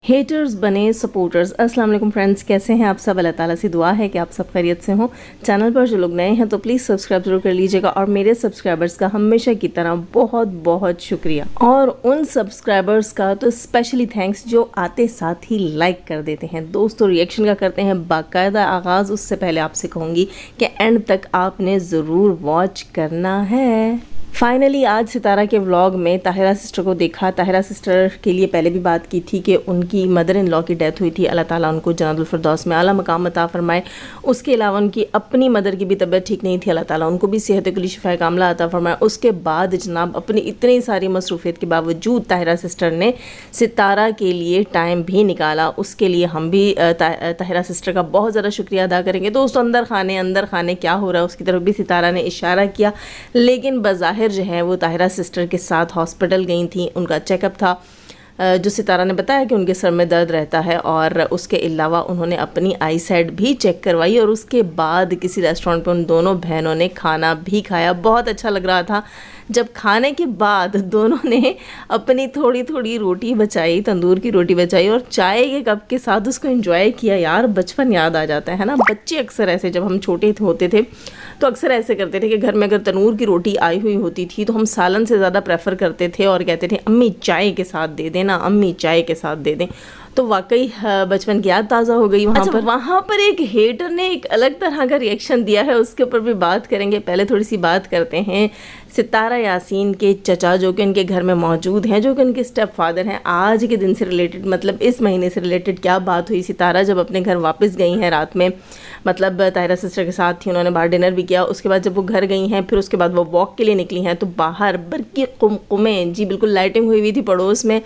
Haters बने supporters. अस्सलाम वालेकुम फ्रेंड्स, कैसे हैं आप सब? अल्लाह ताला से दुआ है कि आप सब खैरियत से हों। चैनल पर जो लोग नए हैं तो प्लीज़ सब्सक्राइब जरूर कर लीजिएगा और मेरे सब्सक्राइबर्स का हमेशा की तरह बहुत बहुत शुक्रिया। और उन सब्सक्राइबर्स का तो स्पेशली थैंक्स जो आते साथ ही लाइक कर देते हैं, दोस्तों रिएक्शन का करते हैं बाकायदा आगाज़। उससे पहले आपसे कहूँगी कि एंड तक आपने ज़रूर वॉच करना है। फाइनली आज सितारा के व्लॉग में ताहिरा सिस्टर को देखा। ताहिरा सिस्टर के लिए पहले भी बात की थी कि उनकी मदर इन लॉ की डेथ हुई थी, अल्लाह ताला उनको जन्नतुल फिरदौस में आला मकाम अता फरमाए। उसके अलावा उनकी अपनी मदर की भी तबीयत ठीक नहीं थी, अल्लाह ताला उनको भी सेहत कुली शिफाए कामला अता फरमाए। उसके बाद जनाब अपनी इतनी सारी मसरूफियत के बावजूद ताहिरा सिस्टर ने सितारा के लिए टाइम भी निकाला। उसके लिए हम भी ताहिरा सिस्टर का बहुत ज़्यादा शुक्रिया अदा करेंगे। दोस्तों अंदर खाने क्या हो रहा है उसकी तरफ भी सितारा ने इशारा किया, लेकिन बज़ाहिर जो है वो ताहिरा सिस्टर के साथ हॉस्पिटल गई थी, उनका चेकअप था। जो सितारा ने बताया कि उनके सर में दर्द रहता है और उसके अलावा उन्होंने अपनी आई साइट भी चेक करवाई और उसके बाद किसी रेस्टोरेंट पे उन दोनों बहनों ने खाना भी खाया। बहुत अच्छा लग रहा था जब खाने के बाद दोनों ने अपनी थोड़ी थोड़ी रोटी बचाई, तंदूर की रोटी बचाई और चाय के कप के साथ उसको एंजॉय किया। यार बचपन याद आ जाता है ना। बच्चे अक्सर ऐसे, जब हम छोटे होते थे तो अक्सर ऐसे करते थे कि घर में अगर तंदूर की रोटी आई हुई होती थी तो हम सालन से ज़्यादा प्रेफर करते थे और कहते थे अम्मी चाय के साथ दे देना, अम्मी चाय के साथ दे दें। तो वाकई बचपन की याद ताज़ा हो गई वहाँ पर एक हेटर ने एक अलग तरह का रिएक्शन दिया है, उसके ऊपर भी बात करेंगे। पहले थोड़ी सी बात करते हैं सितारा यासीन के चचा जो कि उनके घर में मौजूद हैं, जो कि उनके स्टेप फादर हैं। आज के दिन से रिलेटेड, मतलब इस महीने से रिलेटेड क्या बात हुई। सितारा जब अपने घर वापस गई हैं रात में, मतलब ताहिरा सिस्टर के साथ थी, उन्होंने बाहर डिनर भी किया। उसके बाद जब वो घर गई हैं, फिर उसके बाद वो वॉक के लिए निकली हैं तो बाहर बरकी कुमकुमें, जी बिल्कुल लाइटिंग हुई थी पड़ोस में,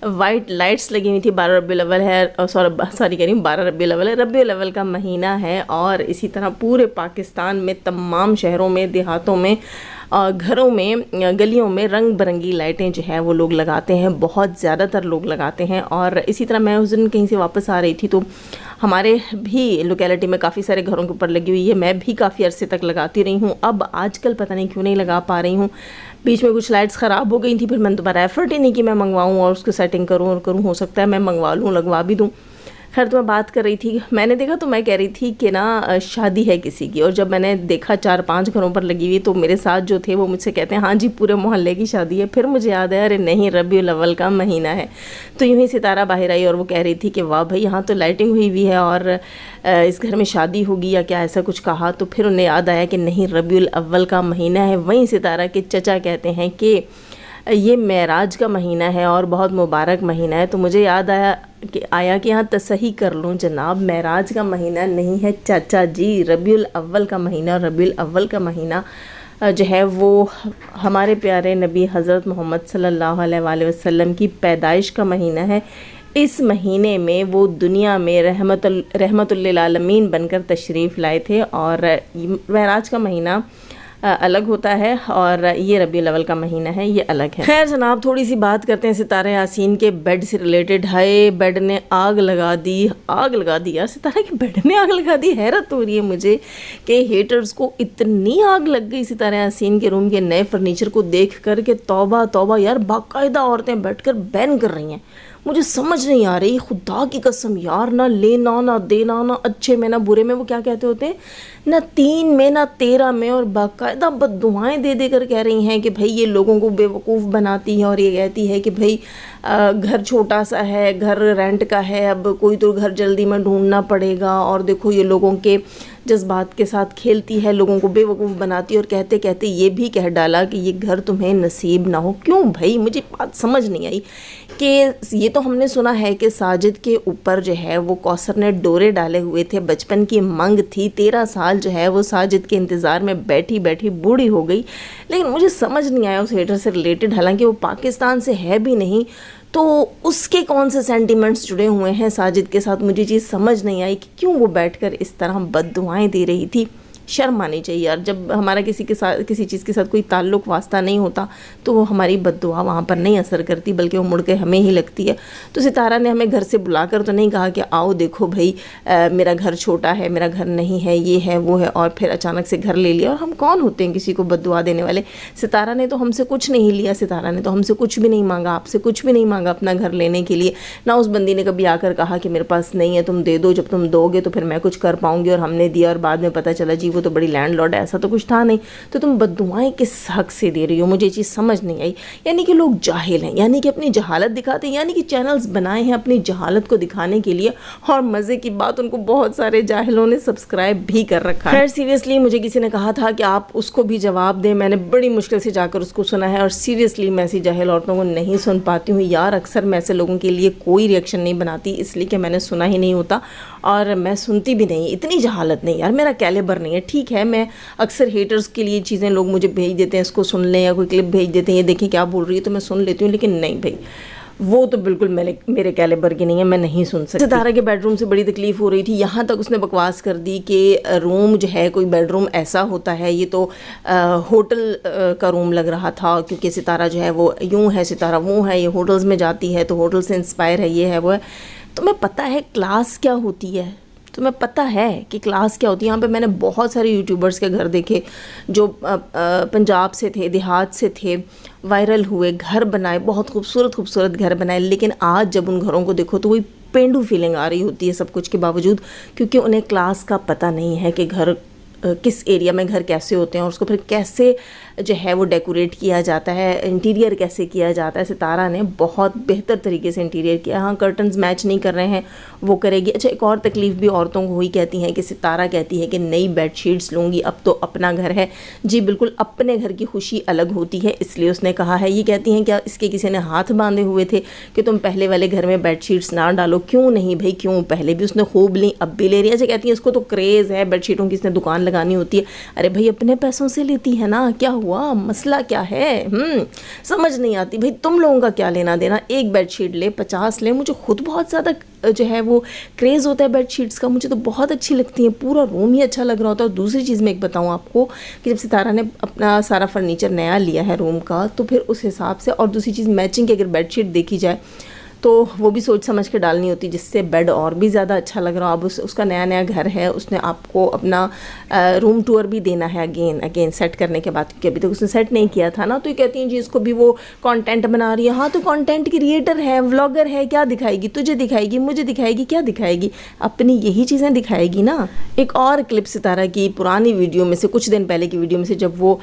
वाइट लाइट्स लगी हुई थी। 12 रबीउल अव्वल है, सॉरी कह रही हूँ 12 रबीउल अव्वल है, रबीउल अव्वल का महीना है। और इसी तरह पूरे पाकिस्तान में तमाम शहरों में, देहातों में, घरों में, गलियों में रंग बिरंगी लाइटें जो है वो लोग लगाते हैं, बहुत ज़्यादातर लोग लगाते हैं। और इसी तरह मैं उस दिन कहीं से वापस आ रही थी तो हमारे भी लोकेलिटी में काफ़ी सारे घरों के ऊपर लगी हुई है। मैं भी काफ़ी अरसे तक लगाती रही हूँ, अब आजकल पता नहीं क्यों नहीं लगा पा रही हूँ। बीच में कुछ लाइट्स ख़राब हो गई थी, फिर मैंने दोबारा एफर्ट ही नहीं कि मैं मंगवाऊँ और उसको सेटिंग करूँ। हो सकता है मैं मंगवा लूँ, लगवा भी दूँ। खैर तो मैं बात कर रही थी, मैंने देखा तो मैं कह रही थी कि ना शादी है किसी की। और जब मैंने देखा 4-5 घरों पर लगी हुई तो मेरे साथ जो थे वो मुझसे कहते हैं हाँ जी पूरे मोहल्ले की शादी है। फिर मुझे याद है अरे नहीं, रबीउल अव्वल का महीना है। तो यूँ ही सितारा बाहर आई और वो कह रही थी कि वाह भाई यहाँ तो लाइटिंग हुई हुई है और इस घर में शादी होगी या क्या, ऐसा कुछ कहा। तो फिर उन्हें याद आया कि नहीं रबीउल अव्वल का महीना है। वहीं सितारा के चचा कहते हैं कि ये मेराज का महीना है और बहुत मुबारक महीना है। तो मुझे याद आया कि यहाँ तसही कर लूँ जनाब, मेराज का महीना नहीं है चाचा जी, रबीउल अव्वल का महीना। और रबीउल अव्वल का महीना जो है वो हमारे प्यारे नबी हज़रत मोहम्मद सल्लल्लाहु अलैहि वसल्लम की पैदाइश का महीना है। इस महीने में वो दुनिया में रहमतुल लिल आलमीन बनकर तशरीफ़ लाए थे। और मेराज का महीना अलग होता है और ये रबीउल अव्वल का महीना है, ये अलग है। खैर जनाब थोड़ी सी बात करते हैं सितारा यासीन के बेड से रिलेटेड। हाय बेड ने आग लगा दी यार, सितारा के बेड ने आग लगा दी। हैरत हो रही है मुझे कि हेटर्स को इतनी आग लग गई सितारा यासीन के रूम के नए फर्नीचर को देख कर के तौबा तौबा यार, बाकायदा औरतें बैठकर बैन कर रही हैं। मुझे समझ नहीं आ रही, खुदा की कसम यार, ना लेना ना देना, ना अच्छे में ना बुरे में, वो क्या कहते होते हैं, ना 3 में ना 13 में। और बाकायदा बद्दुआएं दे दे कर कह रही हैं कि भाई ये लोगों को बेवकूफ़ बनाती है और ये कहती है कि भाई घर छोटा सा है, घर रेंट का है, अब कोई तो घर जल्दी में ढूंढना पड़ेगा। और देखो ये लोगों के जज्बात के साथ खेलती है, लोगों को बेवकूफ़ बनाती है। और कहते कहते ये भी कह डाला कि ये घर तुम्हें नसीब ना हो। क्यों भाई, मुझे बात समझ नहीं आई कि ये तो हमने सुना है कि साजिद के ऊपर जो है वो कौसर ने डोरे डाले हुए थे, बचपन की मंग थी। 13 साल जो है वो साजिद के इंतज़ार में बैठी बैठी बूढ़ी हो गई। लेकिन मुझे समझ नहीं आया उस हेटर से रिलेटेड, हालांकि वो पाकिस्तान से है भी नहीं, तो उसके कौन से सेंटिमेंट्स जुड़े हुए हैं साजिद के साथ, मुझे चीज़ समझ नहीं आई कि क्यों वो बैठकर इस तरह बद्दुआएं दे रही थी। شرم آنی چاہیے یار. جب ہمارا کسی کے ساتھ کسی چیز کے ساتھ کوئی تعلق واسطہ نہیں ہوتا تو وہ ہماری بد دعا وہاں پر نہیں اثر کرتی بلکہ وہ مڑ کے ہمیں ہی لگتی ہے. تو ستارہ نے ہمیں گھر سے بلا کر تو نہیں کہا کہ آؤ دیکھو بھائی میرا گھر چھوٹا ہے, میرا گھر نہیں ہے, یہ ہے وہ ہے, اور پھر اچانک سے گھر لے لیا. اور ہم کون ہوتے ہیں کسی کو بد دعا دینے والے؟ ستارہ نے تو ہم سے کچھ نہیں لیا, ستارہ نے تو ہم سے کچھ بھی نہیں مانگا, آپ سے کچھ بھی نہیں مانگا اپنا گھر لینے کے لیے. نہ اس بندی نے کبھی آ کر کہا کہ میرے پاس نہیں ہے تم دے دو, جب تم دو گے تو پھر میں کچھ کر پاؤں گی, اور ہم نے دیا اور بعد میں پتہ چلا جی وہ تو بڑی لینڈ لارڈ ہے. ایسا تو کچھ تھا نہیں. تو تم بد دعائیں کس حق سے دے رہی ہو؟ مجھے یہ چیز سمجھ نہیں آئی. یعنی کہ لوگ جاہل ہیں, یعنی کہ اپنی جہالت دکھاتے ہیں, یعنی کہ چینلز بنائے ہیں اپنی جہالت کو دکھانے کے لیے, اور مزے کی بات ان کو بہت سارے جاہلوں نے سبسکرائب بھی کر رکھا ہے. خیر سیریسلی مجھے کسی نے کہا تھا کہ آپ اس کو بھی جواب دیں, میں نے بڑی مشکل سے جا کر اس کو سنا ہے, اور سیریسلی میں ایسی جاہل عورتوں کو نہیں سن پاتی ہوں یار. اکثر میں ایسے لوگوں کے لیے کوئی ریئیکشن نہیں بناتی اس لیے کہ میں نے سنا ہی نہیں ہوتا, اور میں سنتی بھی نہیں. اتنی جہالت نہیں یار, میرا کیلیبر نہیں ہے. ٹھیک ہے میں اکثر ہیٹرز کے لیے چیزیں لوگ مجھے بھیج دیتے ہیں, اس کو سن لیں, یا کوئی کلپ بھیج دیتے ہیں یہ دیکھیں کیا بول رہی ہے, تو میں سن لیتی ہوں. لیکن نہیں بھائی, وہ تو بالکل میرے کیلیبر کی نہیں ہے, میں نہیں سن سکتی. ستارہ کے بیڈ روم سے بڑی تکلیف ہو رہی تھی, یہاں تک اس نے بکواس کر دی کہ روم جو ہے کوئی بیڈ روم ایسا ہوتا ہے, یہ تو ہوٹل کا روم لگ رہا تھا, کیونکہ ستارہ جو ہے وہ یوں ہے, ستارہ وہ ہے, یہ ہوٹلز میں جاتی ہے تو ہوٹل سے انسپائر ہے, یہ ہے وہ ہے. تمہیں پتہ ہے کلاس کیا ہوتی ہے؟ تمہیں پتہ ہے کہ کلاس کیا ہوتی ہے؟ یہاں پہ میں نے بہت سارے یوٹیوبرز کے گھر دیکھے جو پنجاب سے تھے, دیہات سے تھے, وائرل ہوئے, گھر بنائے, بہت خوبصورت گھر بنائے. لیکن آج جب ان گھروں کو دیکھو تو وہی پینڈو فیلنگ آ رہی ہوتی ہے سب کچھ کے باوجود, کیونکہ انہیں کلاس کا پتہ نہیں ہے کہ گھر کس ایریا میں گھر کیسے ہوتے ہیں, اور اس کو پھر کیسے جو ہے وہ ڈیکوریٹ کیا جاتا ہے, انٹیریئر کیسے کیا جاتا ہے. ستارہ نے بہت بہتر طریقے سے انٹیریئر کیا. ہاں کرٹنز میچ نہیں کر رہے ہیں, وہ کرے گی. اچھا ایک اور تکلیف بھی عورتوں کو ہوئی کہتی ہیں کہ ستارہ کہتی ہے کہ نئی بیڈ شیٹس لوں گی, اب تو اپنا گھر ہے. جی بالکل, اپنے گھر کی خوشی الگ ہوتی ہے, اس لیے اس نے کہا ہے. یہ کہتی ہیں کیا اس کے کسی نے ہاتھ باندھے ہوئے تھے کہ تم پہلے والے گھر میں بیڈ شیٹس نہ ڈالو؟ کیوں نہیں بھائی, کیوں؟ پہلے بھی اس نے خوب لیں, اب بھی لے رہی ہے. اچھا کہتی ہیں اس کو تو کریز ہے بیڈ شیٹوں کی, اس نے دکان لگانی ہوتی ہے. ارے بھائی اپنے پیسوں سے لیتی ہے نا, کیا ہوا, مسئلہ کیا ہے؟ سمجھ نہیں آتی بھائی تم لوگوں کا کیا لینا دینا. ایک بیڈ شیٹ لے 50 لے, مجھے خود بہت زیادہ جو ہے وہ کریز ہوتا ہے بیڈ شیٹس کا, مجھے تو بہت اچھی لگتی ہیں, پورا روم ہی اچھا لگ رہا ہوتا ہے. اور دوسری چیز میں ایک بتاؤں آپ کو کہ جب ستارہ نے اپنا سارا فرنیچر نیا لیا ہے روم کا, تو پھر اس حساب سے, اور دوسری چیز میچنگ کی اگر بیڈ شیٹ دیکھی جائے تو وہ بھی سوچ سمجھ کے ڈالنی ہوتی جس سے بیڈ اور بھی زیادہ اچھا لگ رہا. اب اس کا نیا گھر ہے, اس نے آپ کو اپنا روم ٹور بھی دینا ہے اگین سیٹ کرنے کے بعد, کیونکہ ابھی تک اس نے سیٹ نہیں کیا تھا نا. تو یہ کہتی ہیں جی اس کو بھی وہ کانٹینٹ بنا رہی ہے. ہاں تو کانٹینٹ کریٹر ہے, ولاگر ہے, کیا دکھائے گی؟ تجھے دکھائے گی, مجھے دکھائے گی, کیا دکھائے گی؟ اپنی یہی چیزیں دکھائے گی نا. ایک اور کلپ ستارہ کی پرانی ویڈیو میں سے, کچھ دن پہلے کی ویڈیو میں سے, جب وہ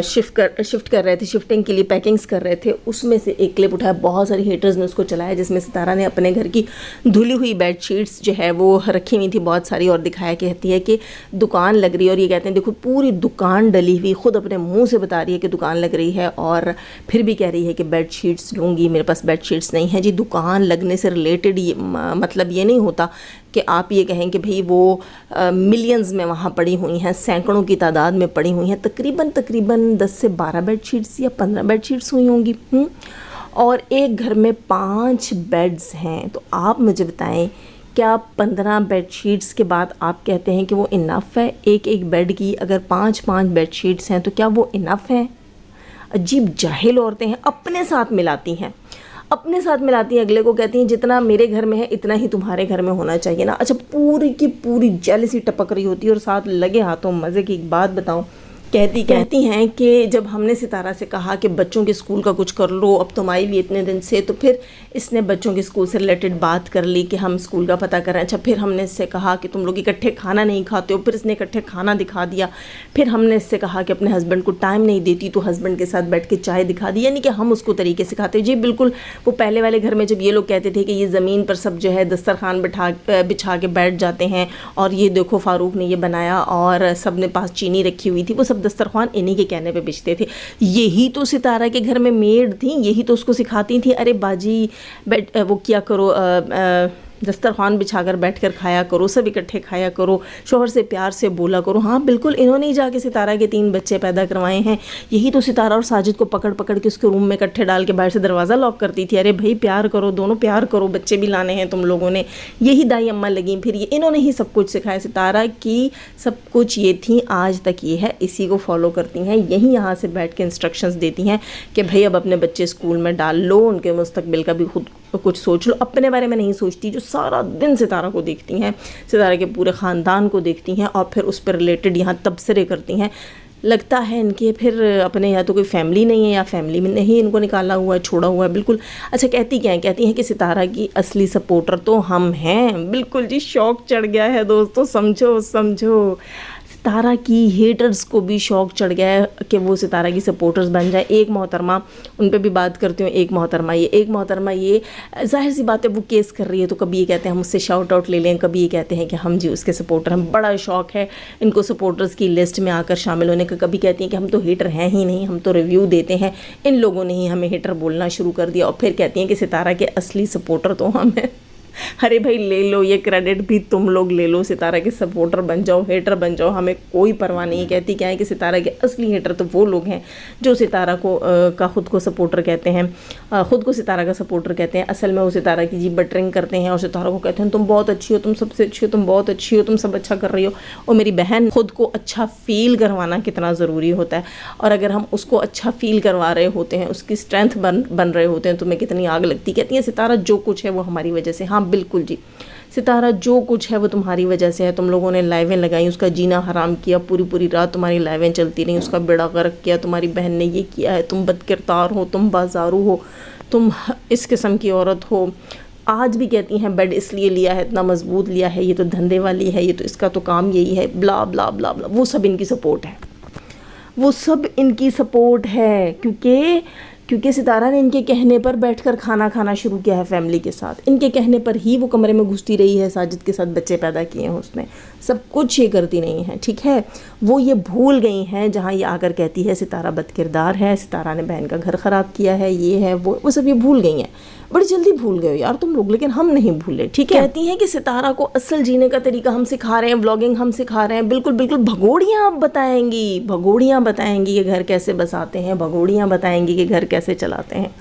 شفٹ کر رہے تھے, شفٹنگ کے لیے پیکنگز کر رہے تھے, اس میں سے ایک کلپ اٹھایا, بہت ساری ہیٹرز نے اس کو چلایا, جس میں ستارہ نے اپنے گھر کی دھلی ہوئی بیڈ شیٹس جو ہے وہ رکھی ہوئی تھی بہت ساری, اور دکھایا, کہتی ہے کہ دکان لگ رہی ہے. اور یہ کہتے ہیں دیکھو پوری دکان ڈلی ہوئی, خود اپنے منہ سے بتا رہی ہے کہ دکان لگ رہی ہے, اور پھر بھی کہہ رہی ہے کہ بیڈ شیٹس لوں گی, میرے پاس بیڈ شیٹس نہیں ہیں. جی دکان لگنے سے ریلیٹڈ مطلب یہ نہیں ہوتا کہ آپ یہ کہیں کہ بھئی وہ ملینز میں وہاں پڑی ہوئی ہیں, سینکڑوں کی تعداد میں پڑی ہوئی ہیں. تقریباً 10 سے 12 بیڈ شیٹس یا 15 بیڈ شیٹس ہوئی ہوں گی, اور ایک گھر میں 5 بیڈز ہیں. تو آپ مجھے بتائیں کیا 15 بیڈ شیٹس کے بعد آپ کہتے ہیں کہ وہ انف ہے؟ ایک بیڈ کی اگر 5 بیڈ شیٹس ہیں تو کیا وہ انف ہیں؟ عجیب جاہل عورتیں ہیں, اپنے ساتھ ملاتی ہیں, اگلے کو کہتی ہیں جتنا میرے گھر میں ہے اتنا ہی تمہارے گھر میں ہونا چاہیے نا. اچھا پوری کی پوری جیلسی ٹپک رہی ہوتی ہے, اور ساتھ لگے ہاتھوں مزے کی. ایک بات بتاؤں, کہتی ہیں کہ جب ہم نے ستارہ سے کہا کہ بچوں کے اسکول کا کچھ کر لو, اب تم آئی بھی اتنے دن سے, تو پھر اس نے بچوں کے اسکول سے ریلیٹڈ بات کر لی کہ ہم اسکول کا پتہ کریں. اچھا پھر ہم نے اس سے کہا کہ تم لوگ اکٹھے کھانا نہیں کھاتے ہو, پھر اس نے اکٹھے کھانا دکھا دیا. پھر ہم نے اس سے کہا کہ اپنے ہسبینڈ کو ٹائم نہیں دیتی, تو ہسبینڈ کے ساتھ بیٹھ کے چائے دکھا دی, یعنی کہ ہم اس کو طریقے سکھاتے. جی بالکل, وہ پہلے والے گھر میں جب یہ لوگ کہتے تھے کہ یہ زمین پر سب جو ہے دسترخوان بچھا کے بیٹھ جاتے ہیں, اور یہ دیکھو فاروق نے یہ بنایا, اور سب نے پاس چینی رکھی ہوئی تھی, وہ سب دسترخوان انہی کے کہنے پہ بچتے تھے. یہی تو ستارہ کے گھر میں میڈ تھیں, یہی تو اس کو سکھاتی تھیں, ارے باجی وہ کیا کرو, दस्तरखान बिछा कर बैठ कर खाया करो, सब इकट्ठे खाया करो, शोहर से प्यार से बोला करो। हाँ बिल्कुल, इन्होंने ही जाके सितारा के 3 बच्चे पैदा करवाए हैं। यही तो सितारा और साजिद को पकड़ पकड़ के उसके रूम में इकट्ठे डाल के बाहर से दरवाज़ा लॉक करती थी। अरे भाई प्यार करो, दोनों प्यार करो, बच्चे भी लाने हैं तुम लोगों ने। यही दाई अम्मा लगी फिर, ये इन्होंने ही सब कुछ सिखाया। सितारा की सब कुछ ये थी, आज तक ये है, इसी को फॉलो करती हैं। यही यहाँ से बैठ के इंस्ट्रक्शंस देती हैं कि भाई अब अपने बच्चे स्कूल में डाल लो, उनके मुस्तकबिल का भी खुद कुछ सोच लो, अपने बारे में नहीं सोचती। जो सारा दिन सितारा को देखती हैं, सितारा के पूरे ख़ानदान को देखती हैं और फिर उस पर रिलेटेड यहाँ तबसरे करती हैं। लगता है इनके फिर अपने या तो कोई फैमिली नहीं है या फैमिली में नहीं इनको निकाला हुआ है, छोड़ा हुआ है। बिल्कुल। अच्छा कहती क्या है, कहती हैं कि सितारा की असली सपोर्टर तो हम हैं। बिल्कुल जी, शौक़ चढ़ गया है दोस्तों, समझो समझो। सितारा की हेटर्स को भी शौक़ चढ़ गया है कि वो सितारा की सपोर्टर्स बन जाए। एक मोहतरमा, उन पे भी बात करती हूँ, एक मोहतरमा ये ज़ाहिर सी बात है वो केस कर रही है, तो कभी ये कहते हैं हम उससे शाउट आउट ले लें, कभी ये कहते हैं कि हम जी उसके सपोर्टर हैं। बड़ा शौक़ है इनको सपोर्टर्स की लिस्ट में आकर शामिल होने का। कभी कहती हैं कि हम तो हेटर हैं ही नहीं, हम तो रिव्यू देते हैं, इन लोगों ने ही हमें हेटर बोलना शुरू कर दिया। और फिर कहती हैं कि सितारा के असली सपोर्टर तो हम हैं। अरे भाई ले लो, ये क्रेडिट भी तुम लोग ले लो, सितारा के सपोर्टर बन जाओ, हेटर बन जाओ, हमें कोई परवाह नहीं। कहती क्या है कि सितारा के असली हेटर तो वो लोग हैं जो सितारा को खुद को सपोर्टर कहते हैं, खुद को सितारा का सपोर्टर कहते हैं। असल में वो सितारा की जी बटरिंग करते हैं और सितारा को कहते हैं तुम बहुत अच्छी हो, तुम सबसे अच्छी हो, तुम बहुत अच्छी हो, तुम सब अच्छा कर रही हो। और मेरी बहन, खुद को अच्छा फ़ील करवाना कितना ज़रूरी होता है, और अगर हम उसको अच्छा फ़ील करवा रहे होते हैं, उसकी स्ट्रेंथ बन रहे होते हैं, तुम्हें कितनी आग लगती। कहती है सितारा जो कुछ है वो हमारी वजह से। हाँ बिल्कुल जी, सितारा जो कुछ है वो तुम्हारी वजह से है। तुम लोगों ने लाइवें लगाई, उसका जीना हराम किया, पूरी पूरी रात तुम्हारी लाइवें चलती रहीं, उसका बेड़ा गर्क किया। तुम्हारी बहन ने ये किया है, तुम बदकिरदार हो, तुम बाजारू हो, तुम इस किस्म की औरत हो। आज भी कहती हैं बेड इसलिए लिया है, इतना मजबूत लिया है, ये तो धंधे वाली है, ये तो इसका तो काम यही है, ब्ला ब्ला ब्ला ब्ला। वो सब इनकी सपोर्ट है, वो सब इनकी सपोर्ट है, क्योंकि सितारा ने इनके कहने पर बैठकर खाना खाना शुरू किया है फैमिली के साथ। इनके कहने पर ही वो कमरे में घुसती रही है, साजिद के साथ बच्चे पैदा किए हैं उसने, सब कुछ ये करती नहीं है। ठीक है, वो ये भूल गई हैं जहाँ ये आकर कहती है सितारा बदकिरदार है, सितारा ने बहन का घर ख़राब किया है, ये है वो सब ये भूल गई हैं। बड़ी जल्दी भूल गए हो यार तुम लोग, लेकिन हम नहीं भूले। ठीक है, कहती हैं कि सितारा को असल जीने का तरीका हम सिखा रहे हैं, व्लॉगिंग हम सिखा रहे हैं। बिल्कुल बिल्कुल, भगोड़ियाँ आप बताएंगी, भगोड़ियाँ बताएंगी कि घर कैसे बसाते हैं, भगोड़ियाँ बताएंगी कि घर कैसे चलाते हैं।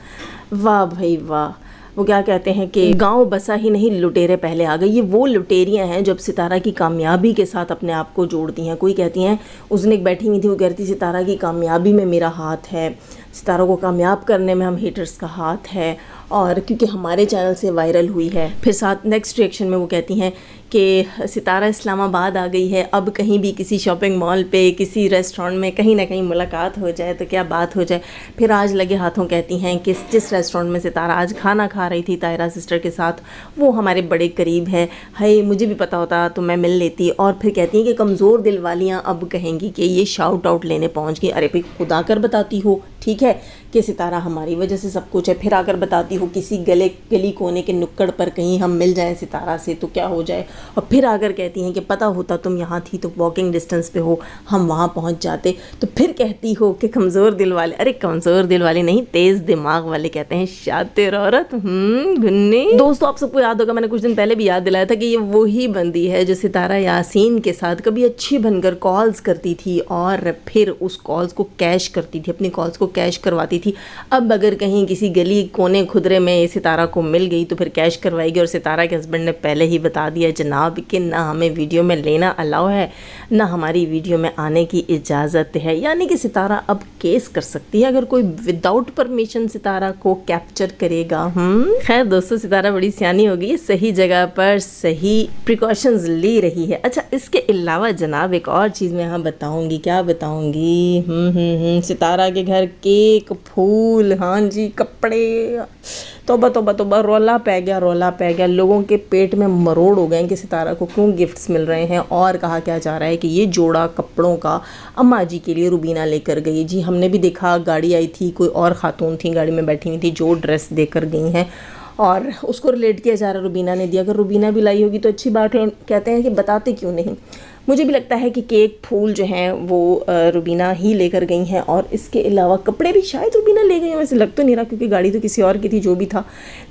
वाह भाई वाह। वो क्या कहते हैं कि गांव बसा ही नहीं, लुटेरे पहले आ गए। ये वो लुटेरियाँ हैं जब सितारा की कामयाबी के साथ अपने आप को जोड़ती हैं। कोई कहती हैं, उस दिन एक बैठी हुई थी, वो कहती सितारा की कामयाबी में मेरा हाथ है, सितारा को कामयाब करने में हम हेटर्स का हाथ है, और क्योंकि हमारे चैनल से वायरल हुई है। फिर साथ नेक्स्ट रिएक्शन में वो कहती हैं कि सितारा इस्लामाबाद आ गई है, अब कहीं भी किसी शॉपिंग मॉल पे, किसी रेस्टोरेंट में कहीं ना कहीं मुलाकात हो जाए तो क्या बात हो जाए। फिर आज लगे हाथों कहती हैं कि जिस रेस्टोरेंट में सितारा आज खाना खा रही थी तायरा सिस्टर के साथ, वो हमारे बड़े करीब है, हाय मुझे भी पता होता तो मैं मिल लेती। और फिर कहती हैं कि कमज़ोर दिल वालियाँ अब कहेंगी कि ये शाउट आउट लेने पहुँच गई। अरे भाई खुदा कर बताती हो, ठीक है, कि सितारा हमारी वजह से सब कुछ है। फिर आकर बताती हो किसी गली कोने के नुक्कड़ पर कहीं हम मिल जाएं सितारा से तो क्या हो जाए। और फिर आकर कहती हैं कि पता होता तुम यहाँ थी तो वॉकिंग डिस्टेंस पे हो, हम वहाँ पहुँच जाते। तो फिर कहती हो कि कमज़ोर दिल वाले, अरे कमज़ोर दिल वाले नहीं, तेज़ दिमाग वाले कहते हैं शातिर औरत। गुन्नी दोस्तों, आप सबको याद होगा, मैंने कुछ दिन पहले भी याद दिलाया था कि ये वही बंदी है जो सितारा यासीन के साथ कभी अच्छी बनकर कॉल्स करती थी और फिर उस कॉल्स को कैश करती थी, अपनी कॉल्स को कैश करवाती थी। अब अगर कहीं किसी गली कोने खुदरे में सितारा को मिल गई तो फिर कैश करवाएगी। और सितारा के हस्बैंड ने पहले ही बता दिया जनाब कि ना हमें वीडियो में लेना अलाउ है, ना हमारी वीडियो में आने की इजाज़त है। यानी कि सितारा अब केस कर सकती है अगर कोई विदाउट परमिशन सितारा को कैप्चर करेगा। खैर दोस्तों, सितारा बड़ी सियानी हो गई, सही जगह पर सही प्रिकॉशंस ले रही है। अच्छा, इसके अलावा जनाब एक और चीज़ मैं यहाँ बताऊँगी, क्या बताऊँगी, सितारा के घर केक, फूल, हाँ जी, कपड़े, तौबा तौबा तौबा, रौला पै गया। लोगों के पेट में मरोड़ हो गए कि सितारा को क्यों गिफ्ट्स मिल रहे हैं। और कहा क्या जा रहा है कि ये जोड़ा कपड़ों का अम्मा जी के लिए रुबीना लेकर गई। जी हमने भी देखा, गाड़ी आई थी, कोई और खातून थी गाड़ी में बैठी हुई थी जो ड्रेस देकर गई हैं और उसको रिलेट किया जा रहा है रुबीना ने दिया। अगर रुबीना भी लाई होगी तो अच्छी बात है, कहते हैं कि बताते क्यों नहीं। مجھے بھی لگتا ہے کہ کیک پھول جو ہیں وہ روبینہ ہی لے کر گئی ہیں، اور اس کے علاوہ کپڑے بھی شاید روبینہ لے گئی ہیں، ویسے لگ تو نہیں رہا کیونکہ گاڑی تو کسی اور کی تھی جو بھی تھا.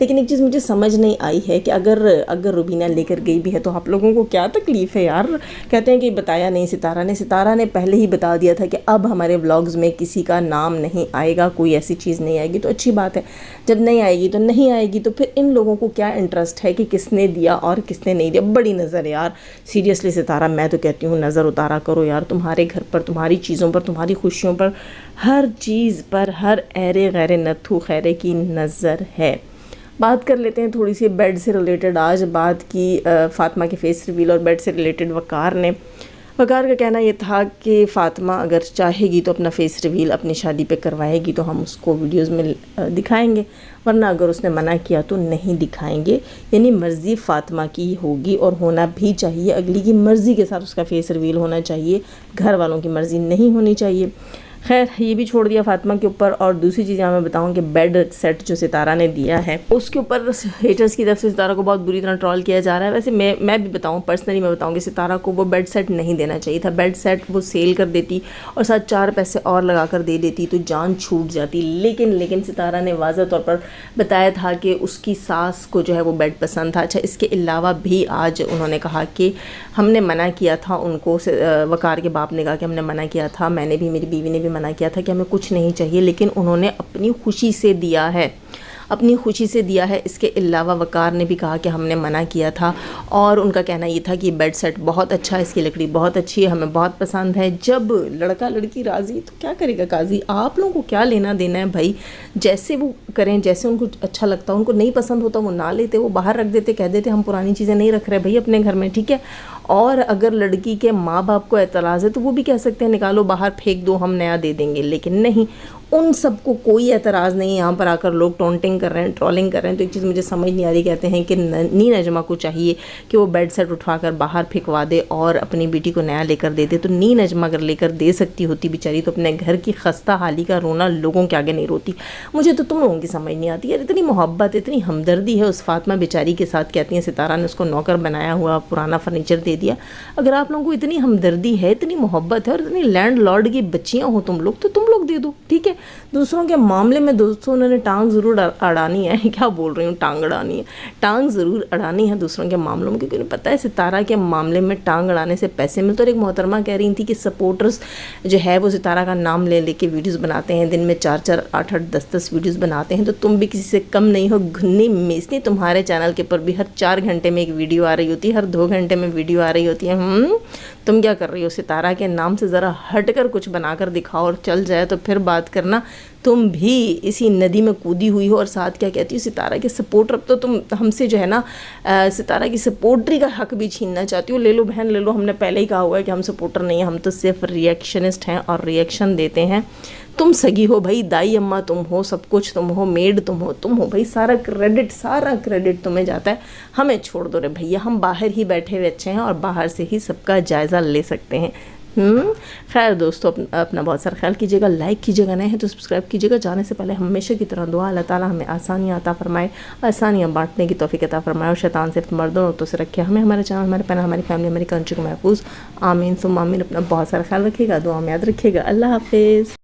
لیکن ایک چیز مجھے سمجھ نہیں آئی ہے کہ اگر روبینہ لے کر گئی بھی ہے تو آپ لوگوں کو کیا تکلیف ہے یار. کہتے ہیں کہ بتایا نہیں ستارہ نے پہلے ہی بتا دیا تھا کہ اب ہمارے ولاگز میں کسی کا نام نہیں آئے گا، کوئی ایسی چیز نہیں آئے گی. تو اچھی بات ہے، جب نہیں آئے گی تو نہیں آئے گی، تو پھر ان لوگوں کو کیا انٹرسٹ ہے کہ کس نے دیا اور کس نے نہیں دیا. بڑی نظر یار، سیریسلی ستارہ میں تو کہتی ہوں نظر اتارا کرو یار. تمہارے گھر پر، تمہاری چیزوں پر، تمہاری خوشیوں پر، ہر چیز پر، ہر ایرے غیر نتھو خیرے کی نظر ہے. بات کر لیتے ہیں تھوڑی سی بیڈ سے ریلیٹڈ. آج بات کی فاطمہ کے فیس ریویل اور بیڈ سے ریلیٹڈ وقار کا کہنا یہ تھا کہ فاطمہ اگر چاہے گی تو اپنا فیس ریویل اپنی شادی پہ کروائے گی تو ہم اس کو ویڈیوز میں دکھائیں گے، ورنہ اگر اس نے منع کیا تو نہیں دکھائیں گے. یعنی مرضی فاطمہ کی ہوگی اور ہونا بھی چاہیے، اگلی کی مرضی کے ساتھ اس کا فیس ریویل ہونا چاہیے، گھر والوں کی مرضی نہیں ہونی چاہیے. خیر یہ بھی چھوڑ دیا فاطمہ کے اوپر. اور دوسری چیز میں بتاؤں کہ بیڈ سیٹ جو ستارہ نے دیا ہے اس کے اوپر ہیٹرز کی طرف سے ستارہ کو بہت بری طرح ٹرول کیا جا رہا ہے. ویسے میں بھی بتاؤں، پرسنلی میں بتاؤں کہ ستارہ کو وہ بیڈ سیٹ نہیں دینا چاہیے تھا. بیڈ سیٹ وہ سیل کر دیتی اور ساتھ 4 پیسے اور لگا کر دے دیتی تو جان چھوٹ جاتی. لیکن ستارہ نے واضح طور پر بتایا تھا کہ اس کی ساس کو جو ہے وہ بیڈ پسند تھا. اچھا اس کے علاوہ بھی آج انہوں نے کہا کہ ہم نے منع کیا تھا ان کو، وقار کے باپ نے کہا کہ ہم نے منع کیا تھا، میں نے بھی، میری بیوی نے بھی منع کیا تھا کہ ہمیں کچھ نہیں چاہیے، لیکن انہوں نے اپنی خوشی سے دیا ہے، اپنی خوشی سے دیا ہے. اس کے علاوہ وقار نے بھی کہا کہ ہم نے منع کیا تھا، اور ان کا کہنا یہ تھا کہ بیڈ سیٹ بہت اچھا ہے، اس کی لکڑی بہت اچھی ہے، ہمیں بہت پسند ہے. جب لڑکا لڑکی راضی تو کیا کرے گا قاضی؟ آپ لوگوں کو کیا لینا دینا ہے بھائی؟ جیسے وہ کریں، جیسے ان کو اچھا لگتا، ان کو نہیں پسند ہوتا وہ نہ لیتے، وہ باہر رکھ دیتے، کہہ دیتے ہم پرانی چیزیں نہیں رکھ رہے بھائی اپنے گھر میں، ٹھیک ہے. اور اگر لڑکی کے ماں باپ کو اعتراض ہے تو وہ بھی کہہ سکتے ہیں نکالو باہر پھینک دو، ہم نیا دے دیں گے. لیکن نہیں، ان سب کو کوئی اعتراض نہیں. یہاں پر آ کر لوگ ٹونٹنگ کر رہے ہیں، ٹرولنگ کر رہے ہیں. تو ایک چیز مجھے سمجھ نہیں آ رہی، کہتے ہیں کہ نی نجمہ کو چاہیے کہ وہ بیڈ سیٹ اٹھا کر باہر پھینکوا دے اور اپنی بیٹی کو نیا لے کر دے دے. تو نی نجمہ اگر لے کر دے سکتی ہوتی بیچاری تو اپنے گھر کی خستہ حالی کا رونا لوگوں کے آگے نہیں روتی. مجھے تو تم لوگوں کی سمجھ نہیں آتی یار. اتنی محبت، اتنی ہمدردی ہے اس فاطمہ بیچاری کے ساتھ. کہتی ہیں ستارہ نے اس کو نوکر بنایا ہوا، پرانا فرنیچر دے دیا. اگر آپ لوگوں کو اتنی ہمدردی ہے، اتنی محبت ہے اور اتنی لینڈ لارڈ کی بچیاں ہو تم لوگ، تو تم لوگ دے دو، ٹھیک ہے. دوسروں کے معاملے میں دوستوں انہوں نے ٹانگ ضرور اڑانی ہے. کیا بول رہی ہوں، ٹانگ اڑانی ہے، ٹانگ ضرور اڑانی ہے دوسروں کے معاملوں میں، کیونکہ انہیں پتہ ہے ستارہ کے معاملے میں ٹانگ اڑانے سے پیسے ملتے. اور ایک محترمہ کہہ رہی تھی کہ سپورٹرز جو ہے وہ ستارہ کا نام لے لے کے ویڈیوز بناتے ہیں، دن میں 4 8 10 ویڈیوز بناتے ہیں. تو تم بھی کسی سے کم نہیں ہو، گھنی میسنی. تمہارے چینل کے پر بھی ہر 4 گھنٹے میں ایک ویڈیو آ رہی ہوتی ہے، ہر 2 گھنٹے میں ویڈیو آ رہی ہوتی ہے. تم کیا کر رہی ہو؟ ستارہ کے نام سے ذرا ہٹ کر کچھ بنا کر دکھاؤ اور چل جائے تو پھر بات کرنا. تم بھی اسی ندی میں کودی ہوئی ہو. اور ساتھ کیا کہتی ہو، ستارہ کے سپورٹر. اب تو تم ہم سے جو ہے نا ستارہ کی سپورٹری کا حق بھی چھیننا چاہتی ہو. لے لو بہن، لے لو. ہم نے پہلے ہی کہا ہوا ہے کہ ہم سپورٹر نہیں ہیں، ہم تو صرف ریئیکشنسٹ ہیں اور ریئیکشن دیتے ہیں. تم سگی ہو بھائی، دائی اماں تم ہو، سب کچھ تم ہو، میڈ تم ہو بھائی. سارا کریڈٹ تمہیں جاتا ہے. ہمیں چھوڑ دو رے بھیا، ہم باہر ہی بیٹھے ہوئے اچھے ہیں اور باہر سے ہی سب کا جائزہ لے سکتے ہیں. خیر دوستو، اپنا بہت سارا خیال کیجیے گا، لائک کیجیے گا، نئے ہیں تو سبسکرائب کیجیے گا. جانے سے پہلے ہمیشہ کی طرح دعا، اللہ تعالیٰ ہمیں آسانیاں عطا فرمائے، آسانیاں بانٹنے کی توفیق عطا فرمائے، اور شیطان سے مردوں عورتوں سے رکھے ہمیں، ہمارے چینل، ہمارے پینل، ہماری فیملی، ہماری کنٹری کو محفوظ. آمین ثم آمین. اپنا بہت سارا خیال رکھیے گا، دعا میں یاد رکھیے گا. اللہ حافظ.